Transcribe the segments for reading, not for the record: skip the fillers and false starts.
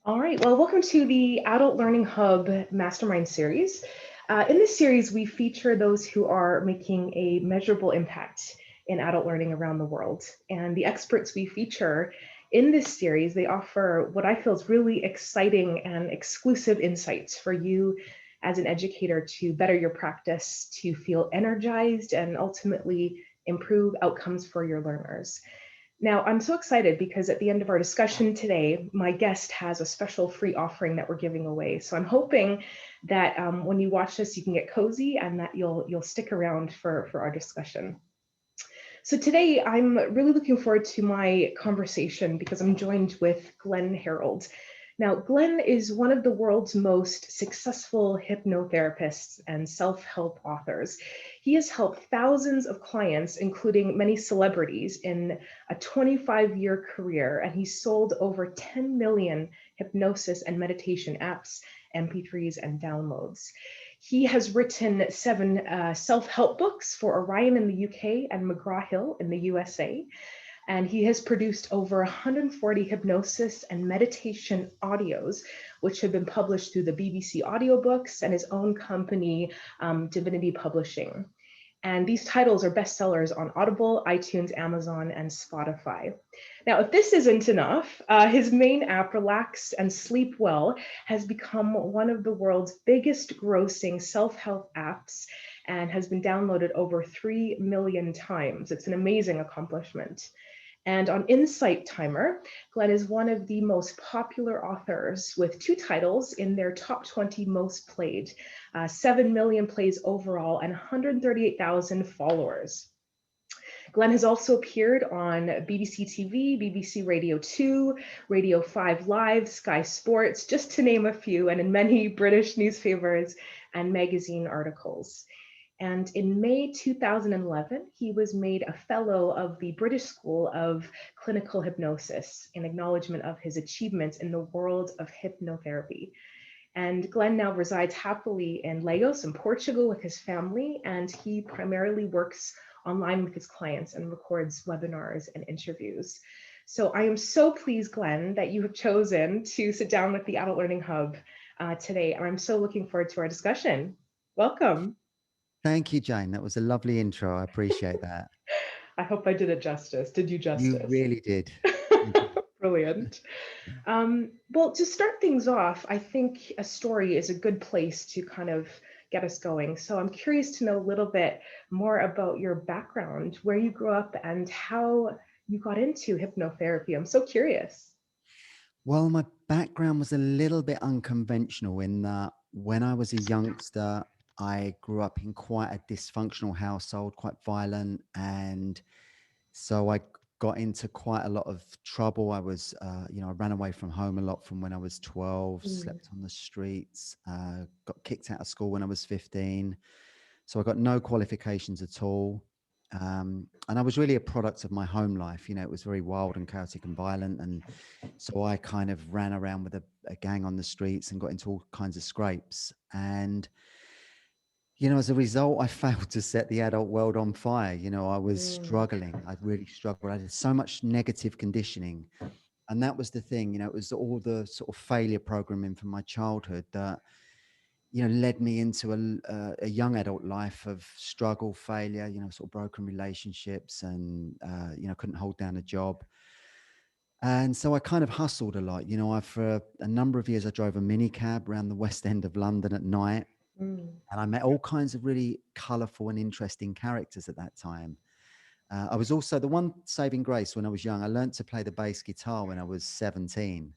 All right, well, welcome to the Adult Learning Hub Mastermind series. In this series, we feature those who are making a measurable impact in adult learning around the world. And the experts we feature in this series, they offer what I feel is really exciting and exclusive insights for you as an educator to better your practice, to feel energized, and ultimately improve outcomes for your learners. Now, I'm so excited because at the end of our discussion today, my guest has a special free offering that we're giving away. So I'm hoping that when you watch this, you can get cozy and that you'll stick around for our discussion. So today, I'm really looking forward to my conversation because I'm joined with Glenn Harrold. Now, Glenn is one of the world's most successful hypnotherapists and self help authors. He has helped thousands of clients, including many celebrities, in a 25-year career, and he's sold over 10 million hypnosis and meditation apps, MP3s, and downloads. He has written seven self-help books for Orion in the UK and McGraw-Hill in the USA. And he has produced over 140 hypnosis and meditation audios, which have been published through the BBC audiobooks and his own company, Divinity Publishing. And these titles are bestsellers on Audible, iTunes, Amazon, and Spotify. Now, if this isn't enough, his main app, Relax and Sleep Well, has become one of the world's biggest grossing self-help apps and has been downloaded over 3 million times. It's an amazing accomplishment. And on Insight Timer, Glenn is one of the most popular authors with two titles in their top 20 most played, 7 million plays overall, and 138,000 followers. Glenn has also appeared on BBC TV, BBC Radio 2, Radio 5 Live, Sky Sports, just to name a few, and in many British newspapers and magazine articles. And in May 2011, he was made a fellow of the British School of Clinical Hypnosis in acknowledgement of his achievements in the world of hypnotherapy. And Glenn now resides happily in Lagos in Portugal with his family, and he primarily works online with his clients and records webinars and interviews. So I am so pleased, Glenn, that you have chosen to sit down with the Adult Learning Hub today. And I'm so looking forward to our discussion. Welcome. Thank you, Jane. That was a lovely intro. I appreciate that. I hope I did it justice. Did you You justice? really did. You did. Brilliant. Well, to start things off, I think a story is a good place to kind of get us going. So I'm curious to know a little bit more about your background, where you grew up, and how you got into hypnotherapy. I'm so curious. Well, my background was a little bit unconventional in that when I was a youngster, I grew up in quite a dysfunctional household, quite violent. And so I got into quite a lot of trouble. I ran away from home a lot from when I was 12, Mm, slept on the streets, got kicked out of school when I was 15. So I got no qualifications at all. And I was really a product of my home life. It was very wild and chaotic and violent. And so I kind of ran around with a gang on the streets and got into all kinds of scrapes. And, as a result, I failed to set the adult world on fire. I was mm, struggling. I really struggled. I had so much negative conditioning. And that was the thing, it was all the sort of failure programming from my childhood that led me into a young adult life of struggle, failure, sort of broken relationships and, couldn't hold down a job. And so I kind of hustled a lot. For a number of years, I drove a mini cab around the West End of London at night. mm. And I met all kinds of really colorful and interesting characters at that time. I was also the one saving grace when I was young. I learned to play the bass guitar when I was 17.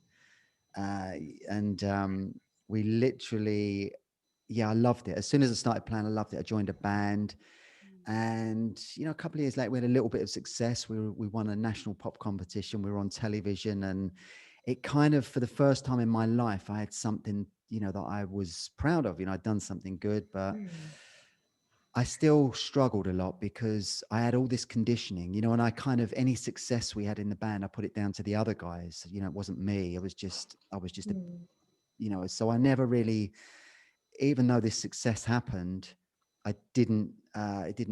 Uh, and we literally, yeah, I loved it. As soon as I started playing, I loved it. I joined a band, and a couple of years later, we had a little bit of success. We won a national pop competition. We were on television, and it kind of, for the first time in my life, I had something that I was proud of. I'd done something good, but Mm. I still struggled a lot because I had all this conditioning, and I kind of, any success we had in the band, I put it down to the other guys. It wasn't me. I was just a, Mm. so I never really, even though this success happened, it didn't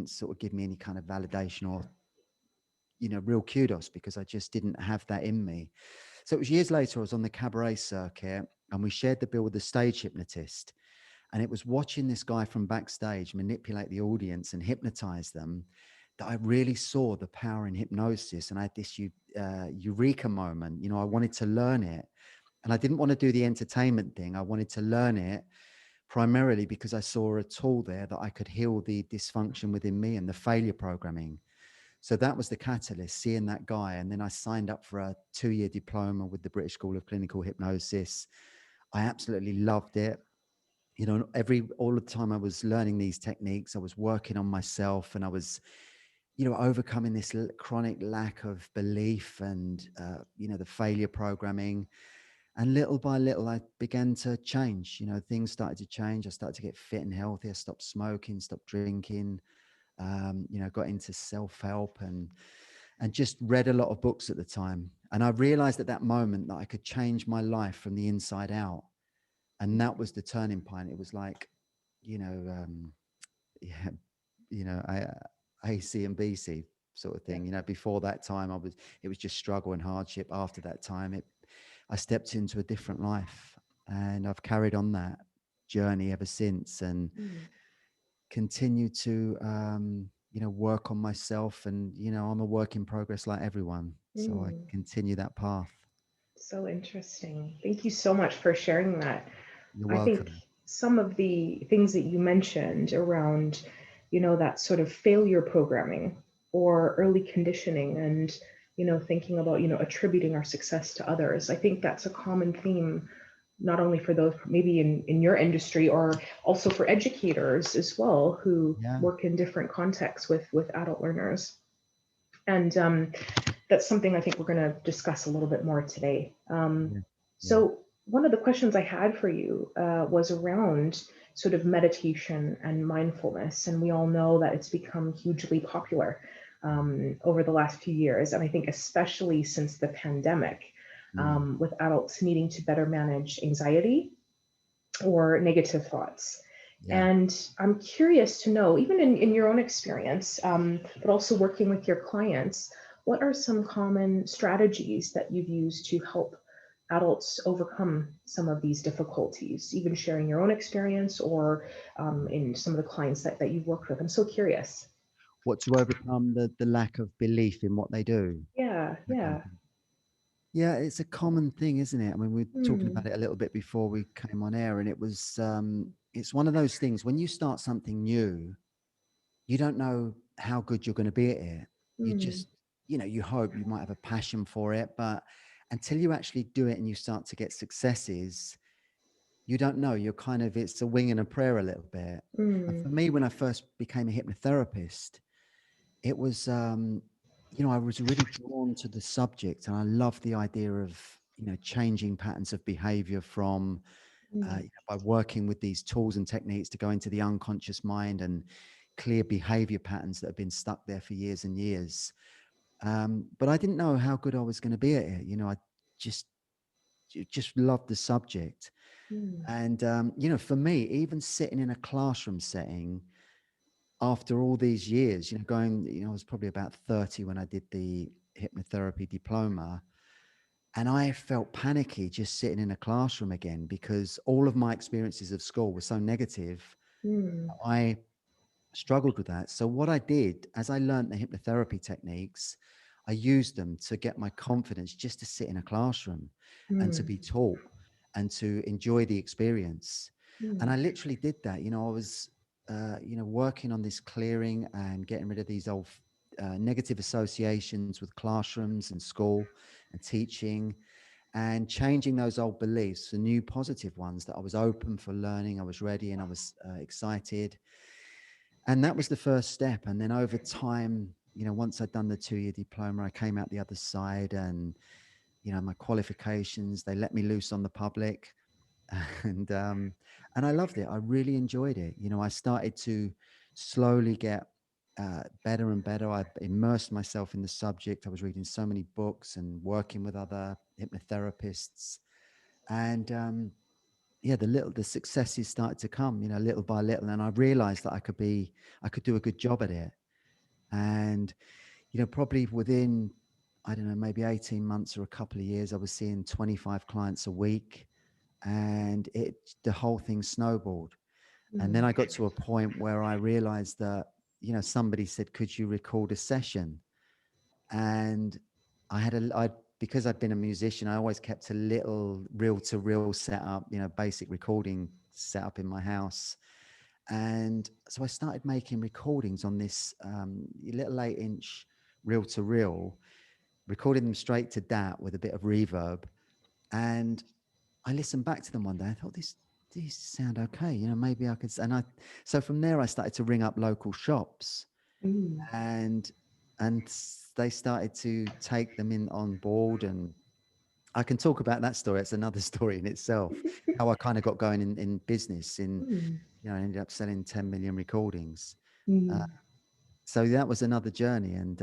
sort of give me any kind of validation or, real kudos because I just didn't have that in me. So it was years later, I was on the cabaret circuit and we shared the bill with the stage hypnotist. And it was watching this guy from backstage manipulate the audience and hypnotize them that I really saw the power in hypnosis. And I had this eureka moment. I wanted to learn it. And I didn't want to do the entertainment thing. I wanted to learn it primarily because I saw a tool there that I could heal the dysfunction within me and the failure programming. So that was the catalyst, seeing that guy. And then I signed up for a 2-year diploma with the British School of Clinical Hypnosis. I absolutely loved it. All the time I was learning these techniques, I was working on myself, and I was, overcoming this chronic lack of belief and, the failure programming. And little by little, I began to change. Things started to change. I started to get fit and healthy. I stopped smoking, stopped drinking, got into self-help and just read a lot of books at the time. And I realized at that moment that I could change my life from the inside out. And that was the turning point. It was like, you know, yeah, AC and BC sort of Yeah. thing. Before that time, it was just struggle and hardship. After that time, I stepped into a different life, and I've carried on that journey ever since, and Mm, continue to, work on myself. And, I'm a work in progress like everyone. So I mm. continue that path. So interesting. Thank you so much for sharing that. You're I think welcome. some of the things that you mentioned around, that sort of failure programming or early conditioning and, thinking about, attributing our success to others. I think that's a common theme, not only for those maybe in your industry, or also for educators as well who Yeah. work in different contexts with adult learners. And that's something I think we're going to discuss a little bit more today. Yeah. Yeah. So, one of the questions I had for you was around sort of meditation and mindfulness. And we all know that it's become hugely popular over the last few years. And I think, especially since the pandemic, Mm. with adults needing to better manage anxiety or negative thoughts. Yeah. And I'm curious to know, even in your own experience, but also working with your clients, what are some common strategies that you've used to help adults overcome some of these difficulties, even sharing your own experience or in some of the clients that you've worked with? I'm so curious. What, to overcome the lack of belief in what they do? Yeah, That kind of yeah. thing. Yeah, it's a common thing, isn't it? I mean, we were talking Mm, about it a little bit before we came on air, and it's one of those things when you start something new, you don't know how good you're going to be at it. You mm, just, you hope you might have a passion for it, but until you actually do it and you start to get successes, you don't know. It's a wing and a prayer a little bit. And mm, for me, when I first became a hypnotherapist, it was, I was really drawn to the subject, and I love the idea of, changing patterns of behavior from, mm, by working with these tools and techniques to go into the unconscious mind and clear behavior patterns that have been stuck there for years and years. But I didn't know how good I was going to be at it. I just, just loved the subject. mm, And, for me, even sitting in a classroom setting, after all these years, I was probably about 30 when I did the hypnotherapy diploma. And I felt panicky just sitting in a classroom again because all of my experiences of school were so negative. mm, I struggled with that. So what I did, as I learned the hypnotherapy techniques, I used them to get my confidence just to sit in a classroom and to mm, be taught and to enjoy the experience. And mm, I literally did that. I was, working on this clearing and getting rid of these old negative associations with classrooms and school and teaching, and changing those old beliefs for new positive ones, that I was open for learning, I was ready, and I was excited. And that was the first step. And then over time, once I'd done the 2-year diploma, I came out the other side, and, my qualifications, they let me loose on the public. And, and I loved it. I really enjoyed it. I started to slowly get better and better. I immersed myself in the subject. I was reading so many books and working with other hypnotherapists. And, yeah, the successes started to come, little by little. And I realized that I could do a good job at it. And, probably within I don't know, maybe 18 months or a couple of years, I was seeing 25 clients a week, and the whole thing snowballed. And then Mm, I got to a point where I realized that, somebody said, could you record a session? And because I'd been a musician, I always kept a little reel to reel setup, basic recording setup in my house. And so I started making recordings on this little 8-inch reel to reel, recording them straight to that with a bit of reverb. And I listened back to them one day. I thought, these sound okay. Maybe I could. So from there, I started to ring up local shops, mm, and they started to take them in on board. And I can talk about that story. It's another story in itself. How I kind of got going in business. mm, I ended up selling 10 million recordings. Uh, mm, so that was another journey. And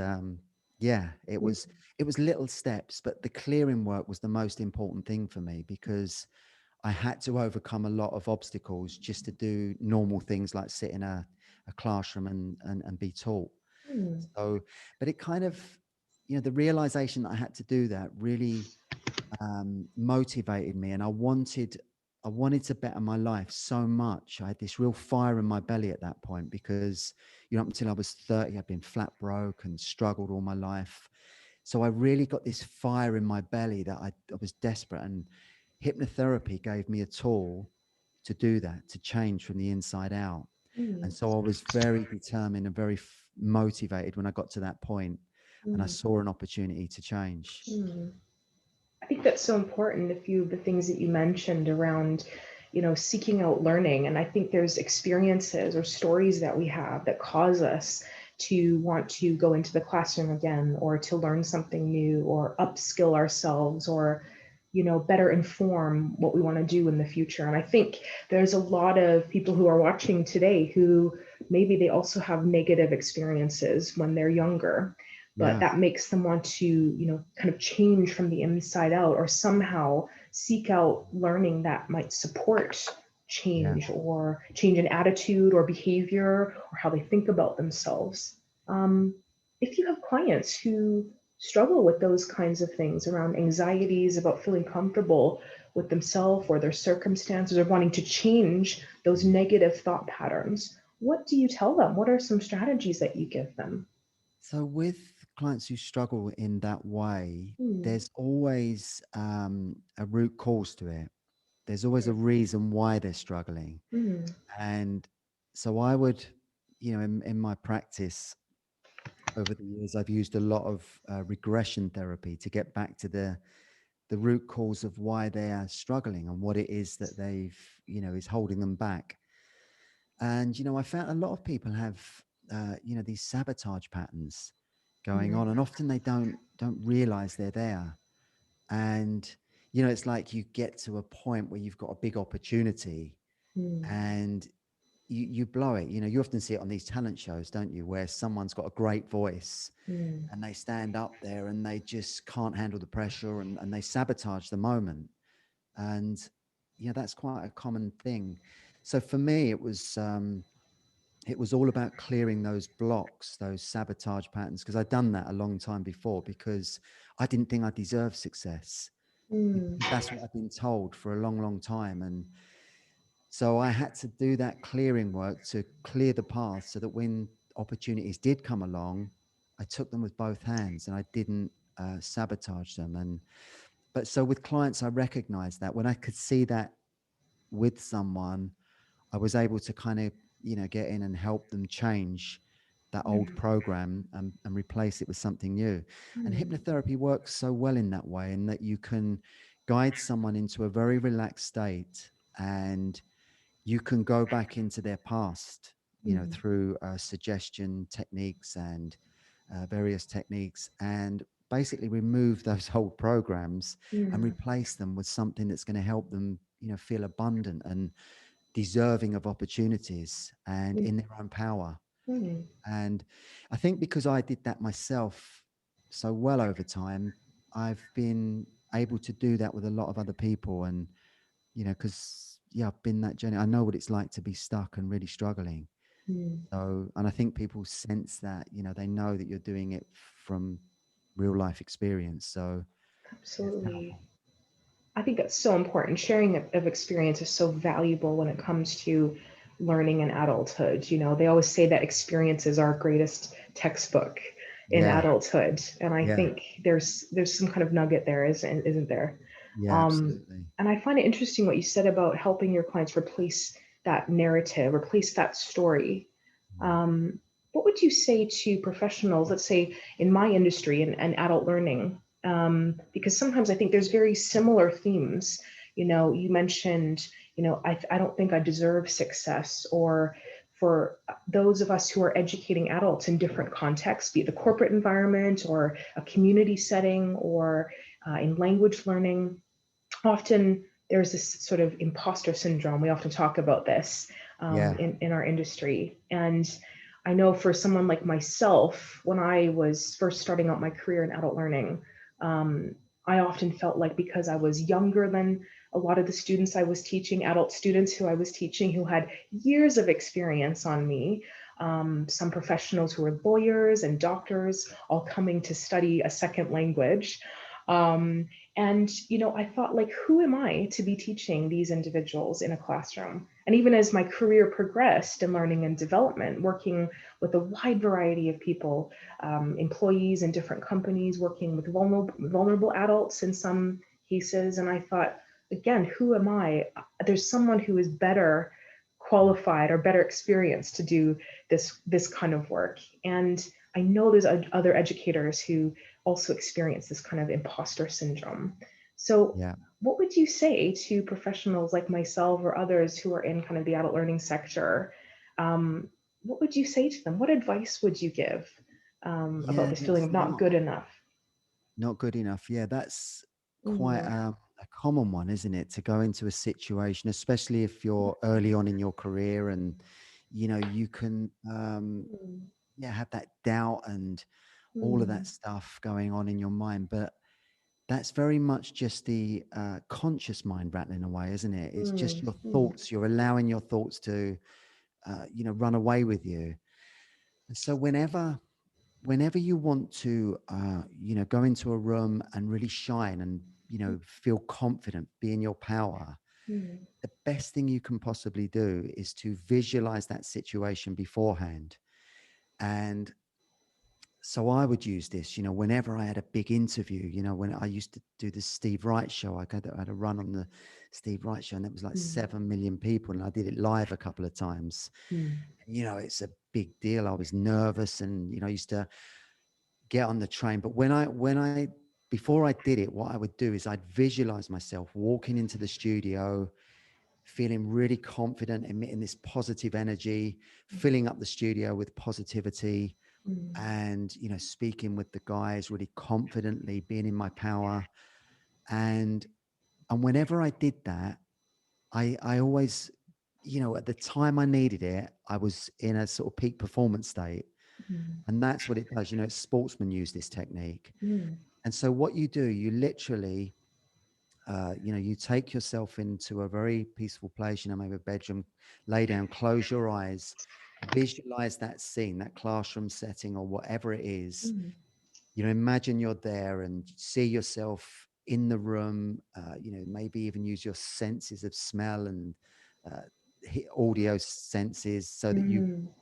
yeah, mm, it was little steps, but the clearing work was the most important thing for me, because I had to overcome a lot of obstacles just to do normal things like sit in a classroom and be taught. mm, So, but it kind of, the realization that I had to do that really motivated me, and I wanted to better my life so much. I had this real fire in my belly at that point, because up until I was 30, I'd been flat broke and struggled all my life. So I really got this fire in my belly that I was desperate, and hypnotherapy gave me a tool to do that, to change from the inside out. And mm, so I was very determined and very motivated when I got to that point, and I mm, saw an opportunity to change. mm. I think that's so important. A few of the things that you mentioned around, seeking out learning. And I think there's experiences or stories that we have that cause us to want to go into the classroom again, or to learn something new, or upskill ourselves, or, better inform what we want to do in the future. And I think there's a lot of people who are watching today who maybe they also have negative experiences when they're younger, but Yeah, that makes them want to, kind of change from the inside out, or somehow seek out learning that might support yeah. change, or change in attitude or behavior, or how they think about themselves. um, if you have clients who struggle with those kinds of things around anxieties about feeling comfortable with themselves or their circumstances, or wanting to change those negative thought patterns, what do you tell them? What are some strategies that you give them? So with clients who struggle in that way, Hmm. there's always a root cause to it. There's always a reason why they're struggling. Mm, And so I would, in my practice over the years, I've used a lot of regression therapy to get back to the root cause of why they are struggling and what it is that they've, is holding them back. And, I found a lot of people have, these sabotage patterns going mm, on, and often they don't realize they're there. And, it's like you get to a point where you've got a big opportunity, mm, and you blow it. You often see it on these talent shows, don't you, where someone's got a great voice mm, and they stand up there and they just can't handle the pressure, and they sabotage the moment. And that's quite a common thing. So for me, it was all about clearing those blocks, those sabotage patterns, because I'd done that a long time before, because I didn't think I deserved success, mm, because that's what I've been told for a long, long time. And so I had to do that clearing work to clear the path, so that when opportunities did come along, I took them with both hands and I didn't sabotage them. But so with clients, I recognized that when I could see that with someone, I was able to kind of, get in and help them change that old mm, program, and replace it with something new. And mm, hypnotherapy works so well in that way, in that you can guide someone into a very relaxed state, and you can go back into their past, mm, through suggestion techniques and various techniques, and basically remove those old programs and mm, replace them with something that's going to help them, feel abundant and deserving of opportunities and mm, in their own power. mm, And I think because I did that myself so well over time, I've been able to do that with a lot of other people. And, because, yeah, I've been that journey. I know what it's like to be stuck and really struggling. mm, So, and I think people sense that, they know that you're doing it from, real life experience. So yeah, it's Absolutely. powerful. I think that's so important. Sharing of experience is so valuable when it comes to learning in adulthood. You know, they always say that experience is our greatest textbook in Yeah, adulthood, and I yeah, think there's some kind of nugget there, isn't there? yeah, Um, absolutely. and I find it interesting what you said about helping your clients replace that narrative, replace that story. Mm. Um, what would you say to professionals, let's say in my industry and adult learning? Because sometimes I think there's very similar themes. You know, you mentioned, I don't think I deserve success, or for those of us who are educating adults in different contexts, be it the corporate environment or a community setting or in language learning, often there's this sort of imposter syndrome. We often talk about this Yeah, in our industry. And I know for someone like myself, when I was first starting out my career in adult learning, um, I often felt like because I was younger than a lot of the students I was teaching, adult students who I was teaching, who had years of experience on me, some professionals who were lawyers and doctors, all coming to study a second language. Um, and, I thought, like, who am I to be teaching these individuals in a classroom? And even as my career progressed in learning and development, working with a wide variety of people, employees in different companies, working with vulnerable adults in some cases. And I thought, again, who am I? There's someone who is better qualified or better experienced to do this kind of work. And I know there's other educators who also experience this kind of imposter syndrome. So, yeah. what would you say to professionals like myself or others who are in kind of the adult learning sector? Um, what would you say to them? What advice would you give about Yeah, this feeling it's of not good enough? not good enough. Yeah, that's quite Mm, a common one, isn't it? To go into a situation, especially if you're early on in your career and, you can, mm, yeah, have that doubt and all of that mm, stuff going on in your mind. But that's very much just the conscious mind rattling away, isn't it? It's just mm, your mm, thoughts. You're allowing your thoughts to, run away with you. And so whenever you want to go into a room and really shine and feel confident, be in your power, mm, the best thing you can possibly do is to visualize that situation beforehand. And so I would use this, whenever I had a big interview, when I used to do the Steve Wright show. I had a run on the Steve Wright show, and it was like mm, 7 million people, and I did it live a couple of times. mm, It's a big deal. I was nervous, and I used to get on the train. But when I before I did it, what I would do is I'd visualize myself walking into the studio, feeling really confident, emitting this positive energy, filling up the studio with positivity, mm, and speaking with the guys really confidently, being in my power. And and whenever I did that, I always, at the time I needed it, I was in a sort of peak performance state. mm, And that's what it does. Sportsmen use this technique. mm, And so what you do, you literally, you take yourself into a very peaceful place, maybe a bedroom, lay down, close your eyes, visualize that scene, that classroom setting or whatever it is. mm, Imagine you're there and see yourself in the room, maybe even use your senses of smell and uh, audio senses so that mm,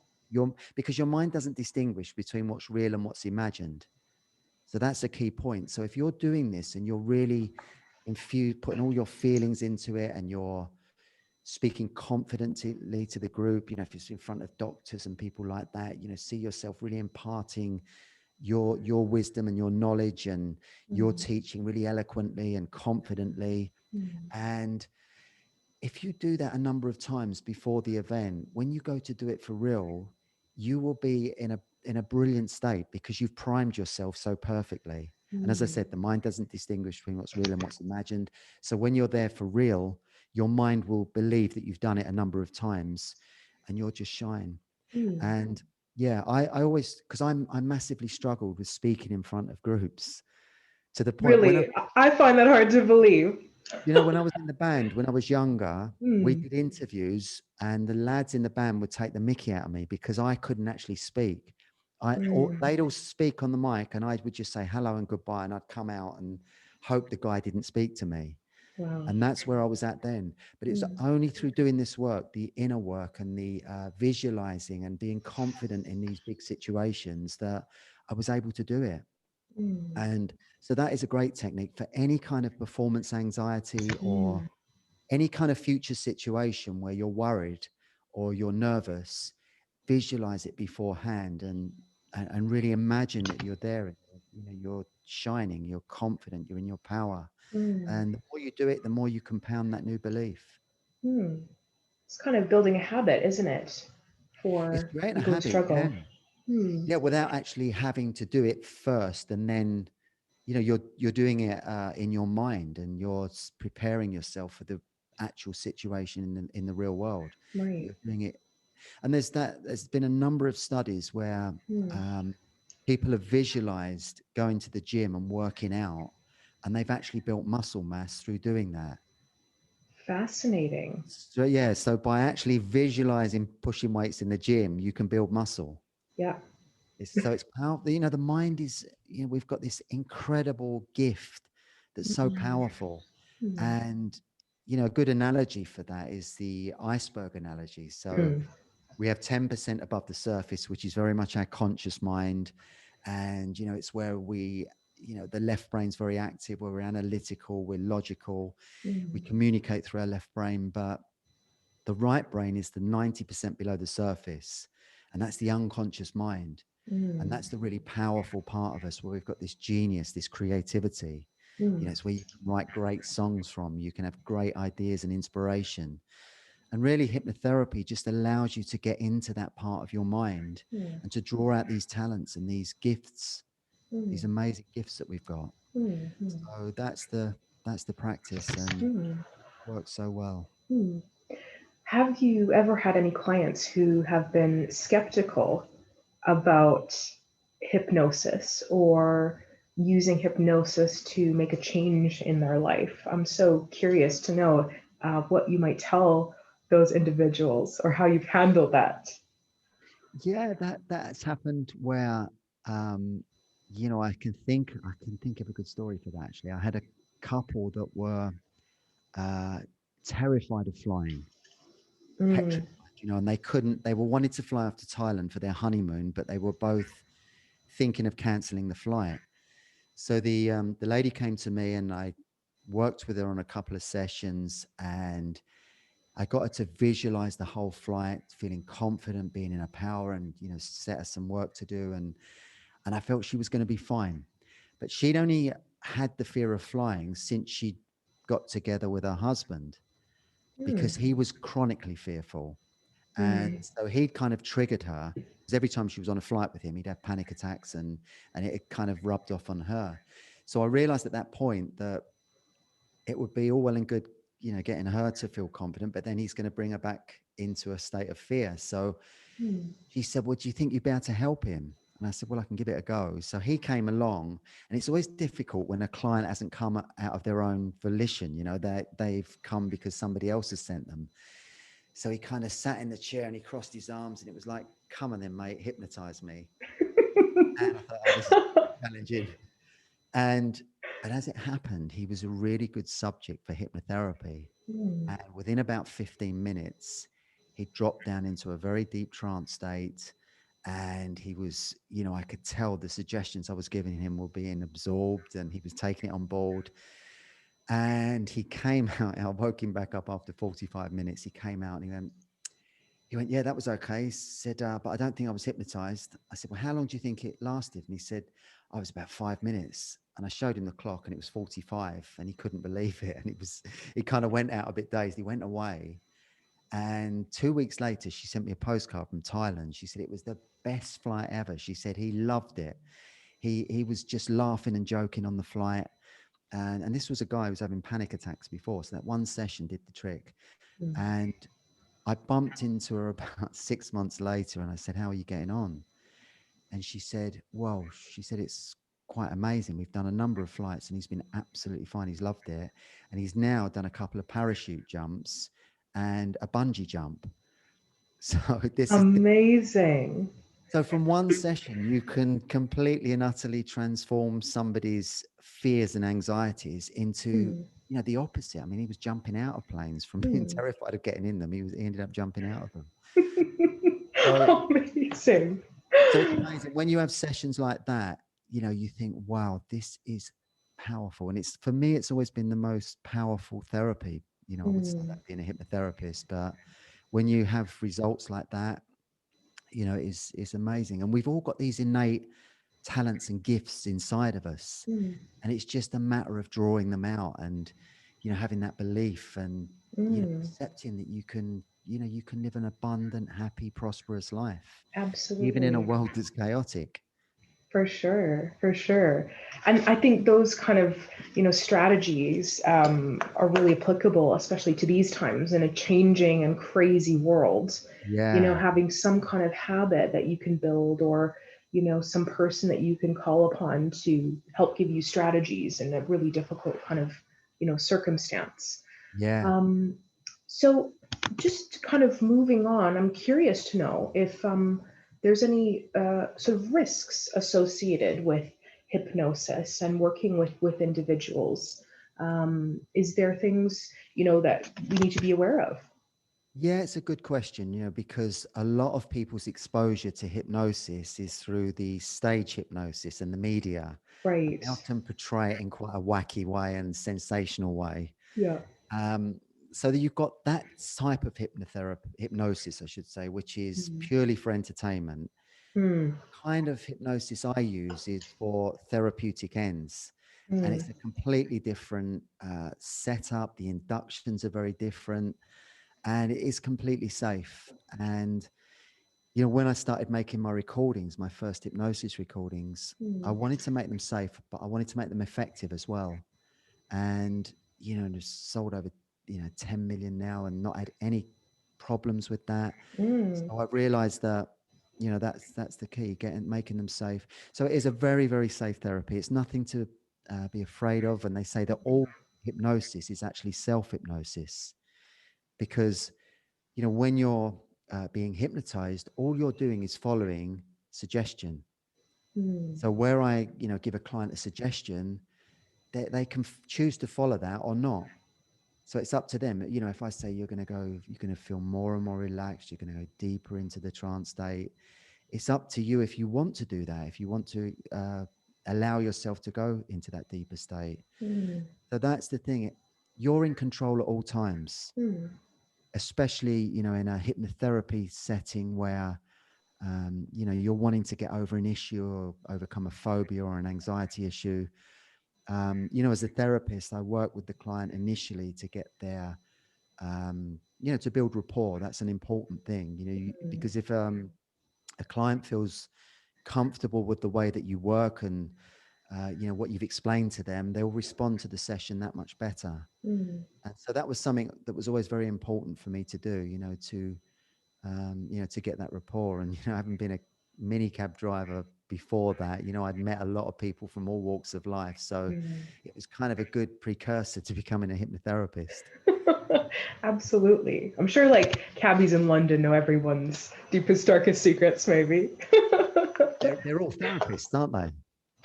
because your mind doesn't distinguish between what's real and what's imagined. So that's a key point. So if you're doing this and you're really infused, putting all your feelings into it, and you're speaking confidently to the group, if it's in front of doctors and people like that, see yourself really imparting your wisdom and your knowledge, and you're mm, teaching really eloquently and confidently. mm, And if you do that a number of times before the event, when you go to do it for real, you will be in a brilliant state because you've primed yourself so perfectly. And as I mm, said, the mind doesn't distinguish between what's real and what's imagined. So when you're there for real, your mind will believe that you've done it a number of times, and you'll just shine. mm. And yeah, I always, because I massively struggled with speaking in front of groups, to the point when Really, I find that hard to believe. when I was in the band, when I was younger, we Mm, did interviews, and the lads in the band would take the mickey out of me because I couldn't actually speak. Mm. They'd all speak on the mic and I would just say hello and goodbye, and I'd come out and hope the guy didn't speak to me. Wow. And that's where I was at then. But it's Mm. only through doing this work, the inner work and the visualizing and being confident in these big situations, that I was able to do it. Mm. And so that is a great technique for any kind of performance anxiety or Mm. any kind of future situation where you're worried or you're nervous. Visualize it beforehand, and really imagine that you're there. You're shining, you're confident, you're in your power. Mm. And the more you do it, the more you compound that new belief. Mm. It's kind of building a habit, isn't it, It's for creating a people who habit, yeah. struggle? Hmm. Yeah, without actually having to do it first, and then you're doing it in your mind, and you're preparing yourself for the actual situation in the real world. Right. You're doing it, and there's been a number of studies where Hmm. um, people have visualized going to the gym and working out, and they've actually built muscle mass through doing that. Fascinating. So yeah, so by actually visualizing pushing weights in the gym, you can build muscle. Yeah. So it's powerful. The mind is, we've got this incredible gift that's so Mm. powerful. Mm. And, a good analogy for that is the iceberg analogy. So Mm. we have 10% above the surface, which is very much our conscious mind. And, it's where the left brain's very active, where we're analytical, we're logical, we Mm. communicate through our left brain. But the right brain is the 90% below the surface. And that's the unconscious mind. And Mm. that's the really powerful part of us, where we've got this genius, this creativity. Mm. It's where you can write great songs from. You can have great ideas and inspiration. And really, hypnotherapy just allows you to get into that part of your mind Mm. and to draw out these talents and these gifts, Mm. these amazing gifts that we've got. Mm. Mm. So that's the practice, and Mm. works so well. Mm. Have you ever had any clients who have been skeptical about hypnosis or using hypnosis to make a change in their life? I'm so curious to know what you might tell those individuals or how you've handled that. Yeah, that's happened where I can think of a good story for that. Actually, I had a couple that were uh, terrified of flying, Mm. petrified, and they were wanting to fly off to Thailand for their honeymoon, but they were both thinking of canceling the flight. So the lady came to me, and I worked with her on a couple of sessions, and I got her to visualize the whole flight, feeling confident, being in her power, and set her some work to do, and I felt she was going to be fine. But she'd only had the fear of flying since she got together with her husband, Mm. because he was chronically fearful. And Mm. so he'd kind of triggered her, because every time she was on a flight with him, he'd have panic attacks, and it kind of rubbed off on her. So I realized at that point that it would be all well and good, getting her to feel confident, but then he's going to bring her back into a state of fear. So Mm. she said, well, do you think you'd be able to help him? And I said, well, I can give it a go. So he came along, and it's always difficult when a client hasn't come out of their own volition, they've come because somebody else has sent them. So he kind of sat in the chair and he crossed his arms, and it was like, come on then, mate, hypnotize me. And I thought, oh, this is challenging. And but as it happened, he was a really good subject for hypnotherapy. Mm. And within about 15 minutes, he dropped down into a very deep trance state. And he was, I could tell the suggestions I was giving him were being absorbed, and he was taking it on board. And he came out, I woke him back up after 45 minutes. He came out and he went, yeah, that was okay. He said, but I don't think I was hypnotized. I said, well, how long do you think it lasted? And he said, I was about 5 minutes. And I showed him the clock, and it was 45, and he couldn't believe it. And he kind of went out a bit dazed. He went away. And 2 weeks later, she sent me a postcard from Thailand. She said it was the best flight ever. She said he loved it. He was just laughing and joking on the flight. And this was a guy who was having panic attacks before. So that one session did the trick. Mm. And I bumped into her about 6 months later, and I said, how are you getting on? And she said, it's quite amazing. We've done a number of flights, and he's been absolutely fine. He's loved it. And he's now done a couple of parachute jumps and a bungee jump. So this is Amazing. So from one session, you can completely and utterly transform somebody's fears and anxieties into, Mm, the opposite. I mean, he was jumping out of planes from being mm. terrified of getting in them. He ended up jumping out of them. So, Amazing. so it's amazing when you have sessions like that. You think, wow, this is powerful. And it's, for me, it's always been the most powerful therapy. I would say that Mm, being a hypnotherapist, but when you have results like that, is amazing. And we've all got these innate talents and gifts inside of us, mm, and it's just a matter of drawing them out and having that belief and mm. accepting that you can live an abundant, happy, prosperous life even in a Absolutely. world that's chaotic. For sure, for sure. And I think those kind of, strategies are really applicable, especially to these times in a changing and crazy world. Yeah, Having some kind of habit that you can build, or, some person that you can call upon to help give you strategies in a really difficult kind of, circumstance. yeah. Um, so just kind of moving on, I'm curious to know if there's any sort of risks associated with hypnosis and working with individuals. Is there things, that we need to be aware of? Yeah, it's a good question, because a lot of people's exposure to hypnosis is through the stage hypnosis and the media. Right. They often portray it in quite a wacky way and sensational way. Yeah. Um, so that you've got that type of hypnosis, I should say, which is Mm. purely for entertainment. Mm. Kind of hypnosis I use is for therapeutic ends. And Mm. it's a completely different setup. The inductions are very different, and it is completely safe. And when I started making my recordings, my first hypnosis recordings, I Mm. wanted to make them safe, but I wanted to make them effective as well. And just sold over 10 million now and not had any problems with that. Mm. So I realized that that's the key, making them safe. So it is a very, very safe therapy. It's nothing to be afraid of. And they say that all hypnosis is actually self hypnosis, because when you're being hypnotized, all you're doing is following suggestion. Mm. So where I give a client a suggestion, they can choose to follow that or not. So it's up to them. If I say you're going to feel more and more relaxed, you're going to go deeper into the trance state. It's up to you if you want to do that, if you want to allow yourself to go into that deeper state. Mm. So that's the thing. You're in control at all times, Mm. especially, in a hypnotherapy setting where, you're wanting to get over an issue or overcome a phobia or an anxiety issue. As a therapist, I work with the client initially to get their, to build rapport. That's an important thing, Mm. because if a client feels comfortable with the way that you work and, what you've explained to them, they'll respond to the session that much better. Mm. And so that was something that was always very important for me to do, to get that rapport. And, having been a mini cab driver before that, I'd met a lot of people from all walks of life. So Mm. it was kind of a good precursor to becoming a hypnotherapist. Absolutely. I'm sure like cabbies in London know everyone's deepest, darkest secrets, maybe. They're all therapists, aren't they?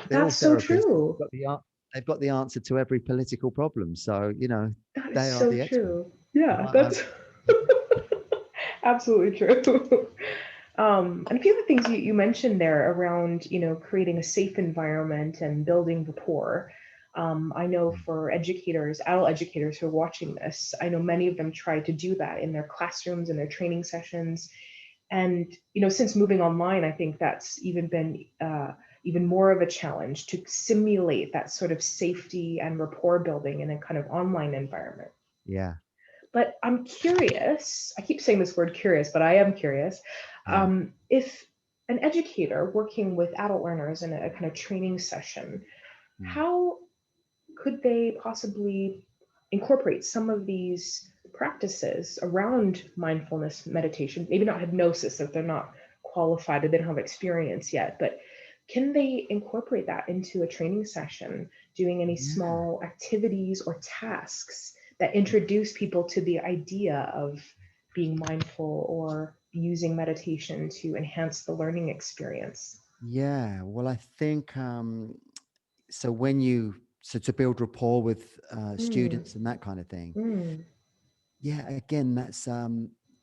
They're all That's so therapists. true. They've got the answer to every political problem. So, That is they are so the experts. true. And Yeah, I that's absolutely true. And a few of the things you mentioned there around, creating a safe environment and building rapport. I know for educators, adult educators who are watching this, I know many of them try to do that in their classrooms and their training sessions. And since moving online, I think that's even been even more of a challenge to simulate that sort of safety and rapport building in a kind of online environment. yeah, But I'm curious, I keep saying this word curious, but I am curious, yeah. if an educator working with adult learners in a kind of training session, Mm. how could they possibly incorporate some of these practices around mindfulness meditation? Maybe not hypnosis if they're not qualified or they don't have experience yet, but can they incorporate that into a training session, doing any Yeah. small activities or tasks that introduce people to the idea of being mindful or using meditation to enhance the learning experience? Yeah, well, I think so. So to build rapport with Mm, students and that kind of thing. mm, Yeah, again, that's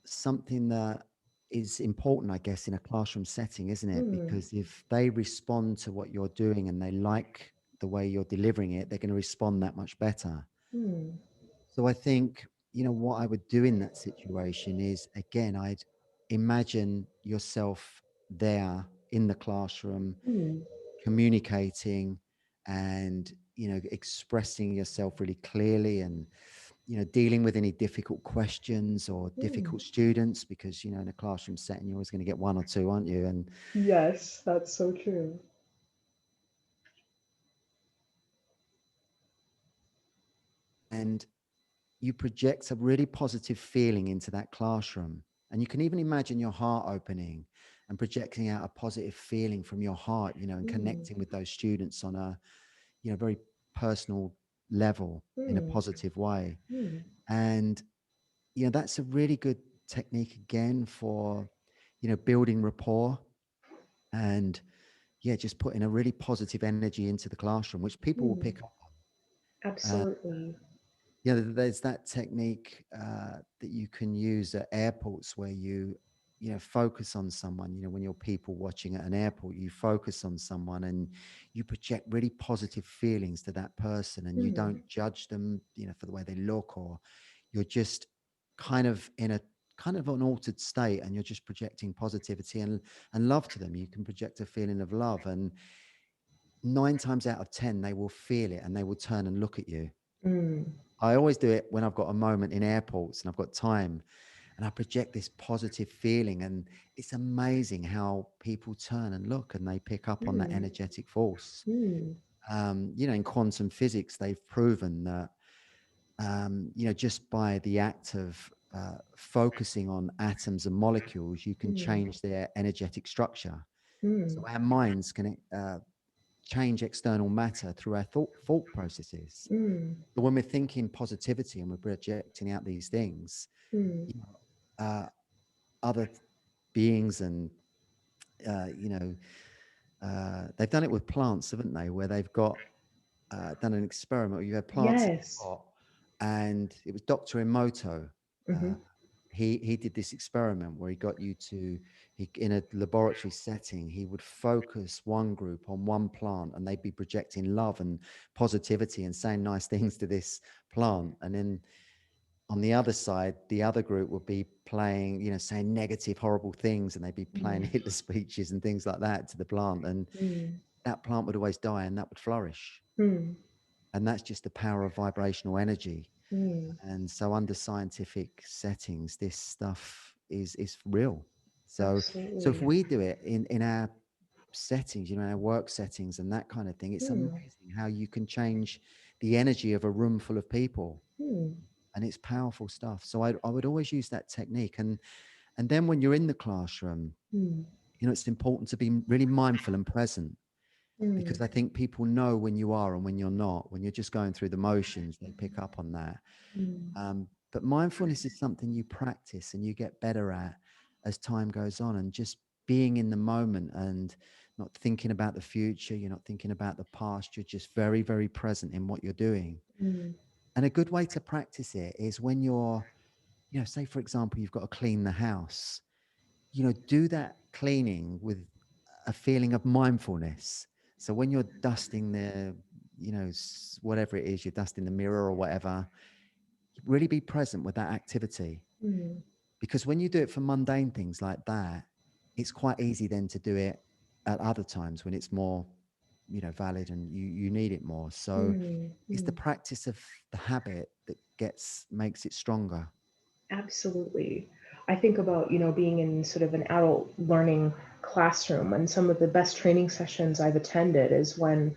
something that is important, I guess, in a classroom setting, isn't it? mm, Because if they respond to what you're doing and they like the way you're delivering it, they're going to respond that much better. mm, So I think, what I would do in that situation is, again, I'd imagine yourself there in the classroom, mm, communicating and, expressing yourself really clearly and, dealing with any difficult questions or mm. difficult students, because, in a classroom setting, you're always going to get one or two, aren't you? Yes, that's so true. And you project a really positive feeling into that classroom. And you can even imagine your heart opening and projecting out a positive feeling from your heart, and Mm, connecting with those students on a, very personal level in a mm, positive way. mm, And, that's a really good technique again for, building rapport and, yeah, just putting a really positive energy into the classroom, which people will mm. pick up on. Absolutely. There's that technique that you can use at airports where focus on someone. When you're people watching at an airport, you focus on someone and you project really positive feelings to that person, and you Mm, don't judge them, for the way they look, or you're just kind of in a kind of an altered state, and you're just projecting positivity and love to them. You can project a feeling of love, and 9 times out of 10, they will feel it and they will turn and look at you. mm, I always do it when I've got a moment in airports and I've got time, and I project this positive feeling. And it's amazing how people turn and look and they pick up on that mm, energetic force. mm, In quantum physics, they've proven that, just by the act of focusing on atoms and molecules, you can mm, change their energetic structure. So mm, our minds can change external matter through our thought processes. mm, But when we're thinking positivity and we're projecting out these things, mm. you know, other beings and, uh, you know, they've done it with plants, haven't they? Where they've got done an experiment where you had plants in a Yes. pot, and it was Dr. Emoto. Mm-hmm. Uh, he did this experiment where he got you to, in a laboratory setting, he would focus one group on one plant, and they'd be projecting love and positivity and saying nice things to this plant, and then on the other side, the other group would be playing, saying negative, horrible things, and they'd be playing Mm, Hitler speeches and things like that to the plant. And mm, that plant would always die and that would flourish. mm, And that's just the power of vibrational energy. mm. And so under scientific settings, this stuff is real. So if Absolutely. we do it in our settings, our work settings and that kind of thing, it's Mm, amazing how you can change the energy of a room full of people, mm, and it's powerful stuff. So I would always use that technique. And then when you're in the classroom, mm, it's important to be really mindful and present, mm, because I think people know when you are and when you're not. When you're just going through the motions, they pick up on that. mm, But mindfulness is something you practice and you get better at as time goes on, and just being in the moment and not thinking about the future. You're not thinking about the past. You're just very, very present in what you're doing. mm, And a good way to practice it is when you're, say, for example, you've got to clean the house, do that cleaning with a feeling of mindfulness. So when you're dusting the, whatever it is, you're dusting the mirror or whatever, really be present with that activity. mm, Because when you do it for mundane things like that, it's quite easy then to do it at other times when it's more, valid and you need it more. So mm, it's the mm. practice of the habit that makes it stronger. Absolutely. I think about, being in sort of an adult learning classroom, and some of the best training sessions I've attended is when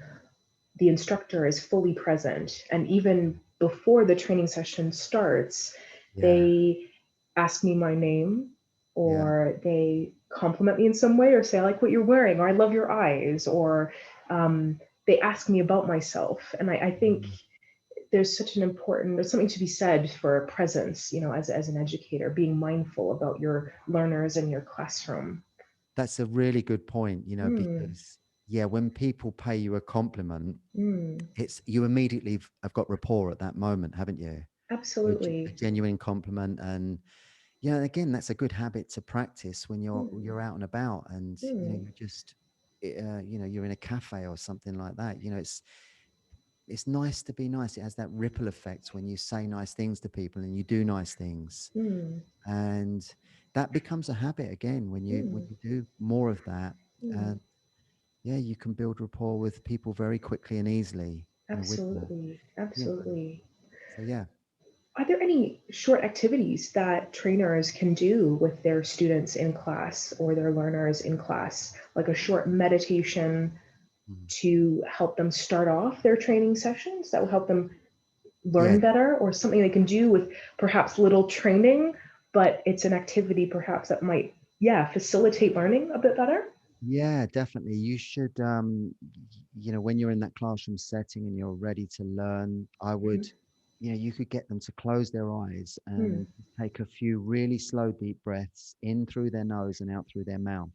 the instructor is fully present. And even before the training session starts, Yeah. they ask me my name, Yeah. or they compliment me in some way, or say, I like what you're wearing, or I love your eyes, or they ask me about myself. And I think Mm. there's such an important, there's something to be said for presence, as an educator, being mindful about your learners in your classroom. That's a really good point, Mm, because yeah, when people pay you a compliment, mm, it's you immediately have got rapport at that moment, haven't you? A absolutely. genuine compliment. And yeah, again, that's a good habit to practice when Mm, you're out and about, and mm, you're just you're in a cafe or something like that. It's nice to be nice. It has that ripple effect when you say nice things to people and you do nice things, mm, and that becomes a habit again when mm, you do more of that. mm. And yeah, you can build rapport with people very quickly and easily, with that. Absolutely. Yeah. Absolutely. So yeah. Are there any short activities that trainers can do with their students in class or their learners in class, like a short meditation Mm. to help them start off their training sessions that will help them Yeah. learn better, or something they can do with perhaps little training, but it's an activity perhaps that might, yeah, facilitate learning a bit better? Yeah, definitely. You should, when you're in that classroom setting and you're ready to learn, I would, you could get them to close their eyes Mm, and take a few really slow, deep breaths in through their nose and out through their mouth.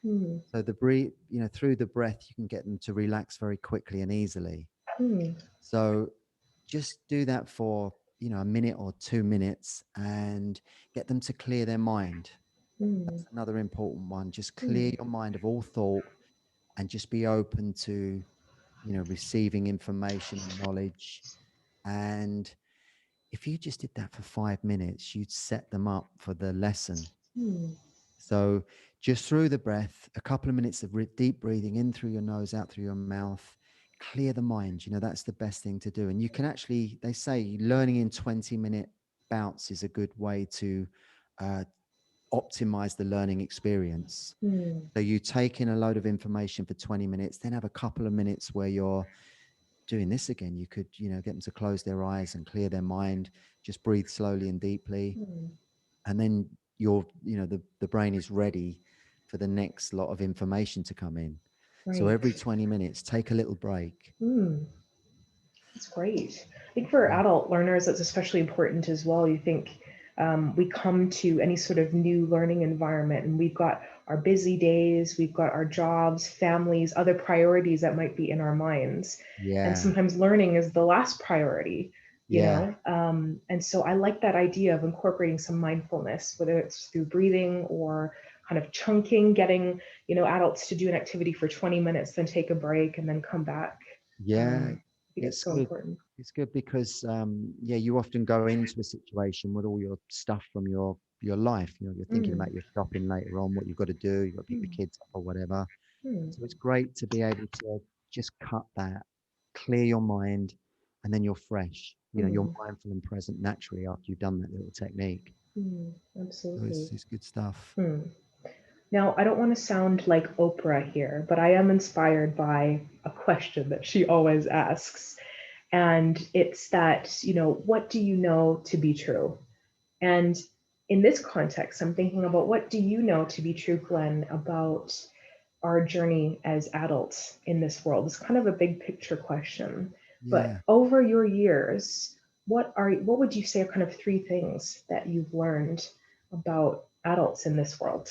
mm, So the breathe, through the breath, you can get them to relax very quickly and easily. mm, So just do that for, a minute or 2 minutes and get them to clear their mind. mm, That's another important one. Just clear mm, your mind of all thought and just be open to receiving information and knowledge. And if you just did that for 5 minutes, you'd set them up for the lesson. mm, So just through the breath, a couple of minutes of deep breathing in through your nose, out through your mouth, clear the mind. That's the best thing to do. And you can actually, they say learning in 20-minute bouts is a good way to uh, optimize the learning experience. mm, So you take in a load of information for 20 minutes, then have a couple of minutes where you're doing this again. You could, get them to close their eyes and clear their mind, just breathe slowly and deeply. mm. And then the brain is ready for the next lot of information to come in. So Right. every 20 minutes, take a little break. Mm. That's great. I think for Yeah. adult learners, that's especially important as well. You think we come to any sort of new learning environment and we've got our busy days, we've got our jobs, families, other priorities that might be in our minds. And Yeah. sometimes learning is the last priority, Yeah. And so I like that idea of incorporating some mindfulness, whether it's through breathing or kind of chunking, getting, adults to do an activity for 20 minutes, then take a break and then come back. Yeah. I think it's It's so good. important. It's good because yeah, you often go into a situation with all your stuff from your life. You're thinking Mm, about your shopping later on, what you've got to do, you've got to pick the mm, kids up or whatever. mm, So it's great to be able to just cut that, clear your mind, and then you're fresh. You're mm, mindful and present naturally after you've done that little technique. So absolutely. it's good stuff. Mm. Now, I don't want to sound like Oprah here, but I am inspired by a question that she always asks. And it's that, what do you know to be true? And in this context, I'm thinking about what do you know to be true, Glenn, about our journey as adults in this world? It's kind of a big picture question. But Yeah. over your years, what would you say are kind of three things that you've learned about adults in this world?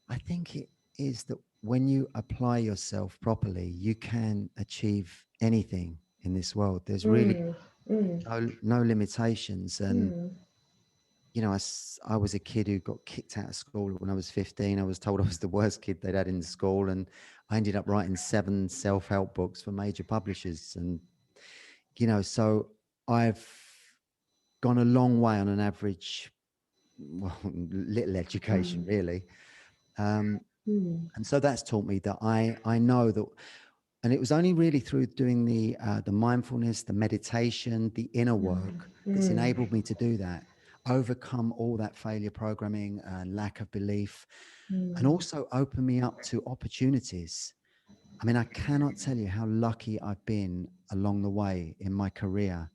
I think it is that when you apply yourself properly, you can achieve anything in this world. There's really Mm, mm, no limitations. And mm, I was a kid who got kicked out of school when I was 15. I was told I was the worst kid they'd had in school. And I ended up writing 7 self-help books for major publishers. And, so I've gone a long way on an average, well, little education, mm, really. Um, mm, and so that's taught me that I know that, and it was only really through doing the mindfulness, the meditation, the inner mm, work that's mm, enabled me to do that, overcome all that failure programming and lack of belief, and mm, also open me up to opportunities. I mean, I cannot tell you how lucky I've been along the way in my career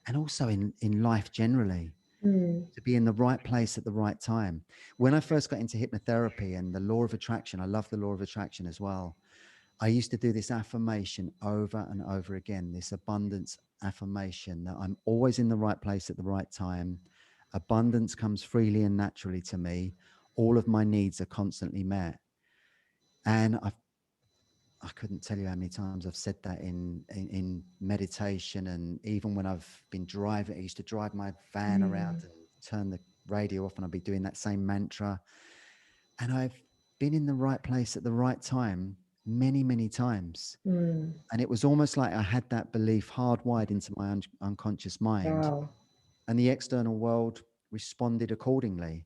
and also in life generally, mm, to be in the right place at the right time. When I first got into hypnotherapy and the law of attraction, I love the law of attraction as well. I used to do this affirmation over and over again, this abundance affirmation that I'm always in the right place at the right time. Abundance comes freely and naturally to me. All of my needs are constantly met. And I couldn't tell you how many times I've said that in meditation. And even when I've been driving, I used to drive my van around Mm, and turn the radio off, and I'd be doing that same mantra. And I've been in the right place at the right time many, many times. mm, And it was almost like I had that belief hardwired into my unconscious mind, wow. and the external world responded accordingly.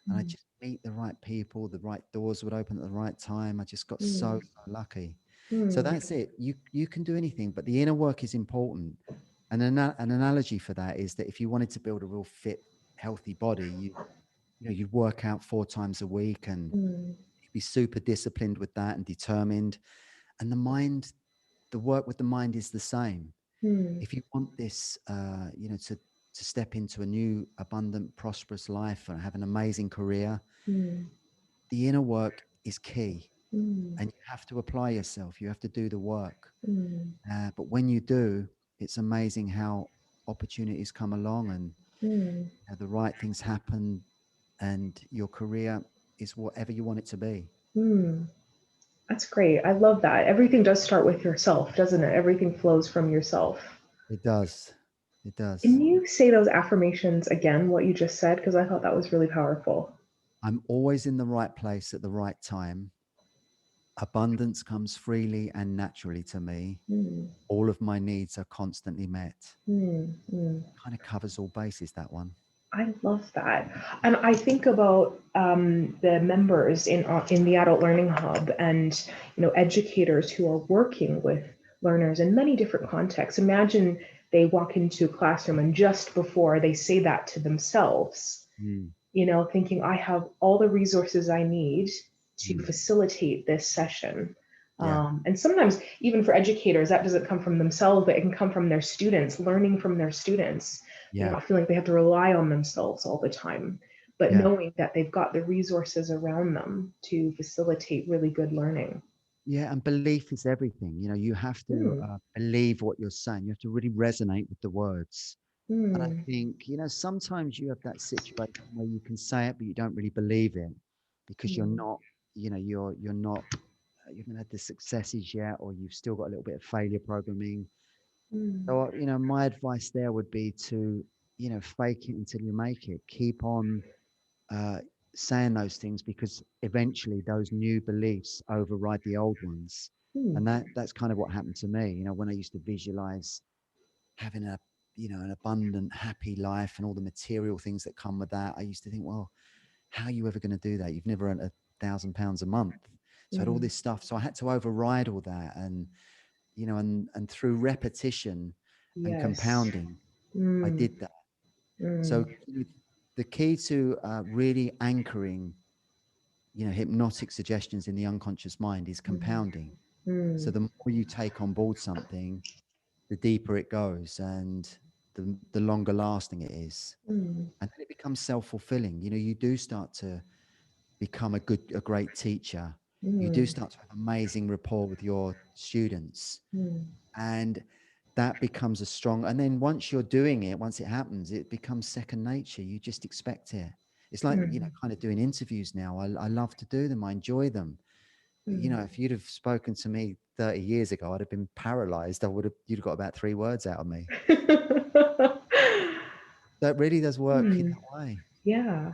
And I Mm, just meet the right people, the right doors would open at the right time. I just got so, mm, so lucky. So mm, that's it. You can do anything, but the inner work is important. And an analogy for that is that if you wanted to build a real fit, healthy body, you'd work out 4 times a week, and mm, you'd be super disciplined with that and determined. And the work with the mind is the same. mm, If you want this, to step into a new, abundant, prosperous life and have an amazing career, mm, the inner work is key, mm, and you have to apply yourself. You have to do the work. mm, But when you do, it's amazing how opportunities come along, and mm, the right things happen, and your career is whatever you want it to be. mm. That's great. I love that. Everything does start with yourself, doesn't it? Everything flows from yourself. It does. It Can does. you say those affirmations again, what you just said? Because I thought that was really powerful. I'm always in the right place at the right time. Abundance comes freely and naturally to me. Mm, All of my needs are constantly met. mm, mm. Kind of covers all bases, that one. I love that. And I think about the members in the Adult Learning Hub, and educators who are working with learners in many different contexts. Imagine they walk into a classroom and just before they say that to themselves, Mm, thinking I have all the resources I need to mm. facilitate this session. Yeah. And sometimes, even for educators, that doesn't come from themselves, but it can come from their students, learning from their students, Yeah. not feeling like they have to rely on themselves all the time, but Yeah. knowing that they've got the resources around them to facilitate really good learning. Yeah. And belief is everything. You have to Mm, believe what you're saying. You have to really resonate with the words. And I mm, think, sometimes you have that situation where you can say it, but you don't really believe it because you're mm, not, you're not, you haven't had the successes yet, or you've still got a little bit of failure programming. mm, So, my advice there would be to, fake it until you make it. Keep on uh, saying those things, because eventually those new beliefs override the old ones. And mm, that's kind of what happened to me. When I used to visualize having an abundant, happy life and all the material things that come with that, I used to think, well, how are you ever going to do that? You've never earned £1,000 a month. So I had all mm. this stuff. So I had to override all that. And through repetition and Yes. compounding, I Mm, did that. So mm, the key to really anchoring, hypnotic suggestions in the unconscious mind is mm, compounding. So mm, the more you take on board something, the deeper it goes, and the longer lasting it is. mm, And then it becomes self-fulfilling. You do start to become a great teacher. You do mm, start to have amazing rapport with your students, mm, and that becomes a strong. And then once you're doing it, once it happens, it becomes second nature. You just expect it. It's like, mm, kind of doing interviews now. I love to do them. I enjoy them. But mm. if you'd have spoken to me 30 years ago, I'd have been paralyzed. You'd have got about 3 words out of me. That really does work in Hmm. that way. Yeah.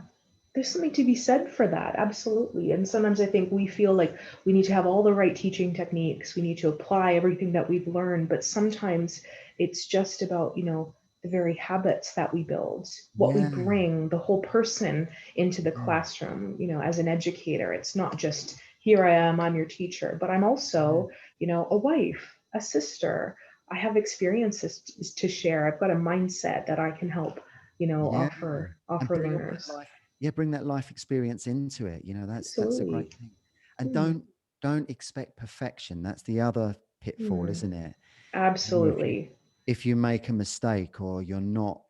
There's something to be said for that. Absolutely. And sometimes I think we feel like we need to have all the right teaching techniques. We need to apply everything that we've learned. But sometimes it's just about, the very habits that we build, what we Yeah. bring, the whole person into the Yeah. classroom, as an educator. It's not just here I am, I'm your teacher, but I'm Yeah. also, a wife, a sister. I have experiences to share. I've got a mindset that I can help, Yeah. And offer bring all that learners. life, yeah, bring that life experience into it. That's a great Absolutely. thing. And Hmm. don't expect perfection. That's the other pitfall, Hmm. isn't it? If you Absolutely. make a mistake, or you're not,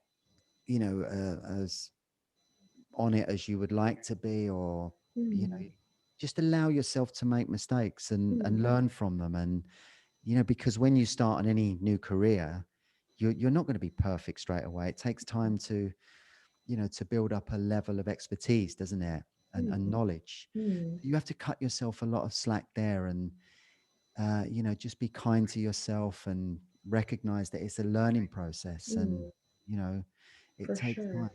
as on it as you would like to be, or you know, Hmm. just allow yourself to make mistakes and Mm, learn from them. And, because when you start on any new career, you're not going to be perfect straight away. It takes time to build up a level of expertise, doesn't it? And mm, knowledge. mm, You have to cut yourself a lot of slack there, and just be kind to yourself and recognize that it's a learning process. And mm, you know it for takes time. sure.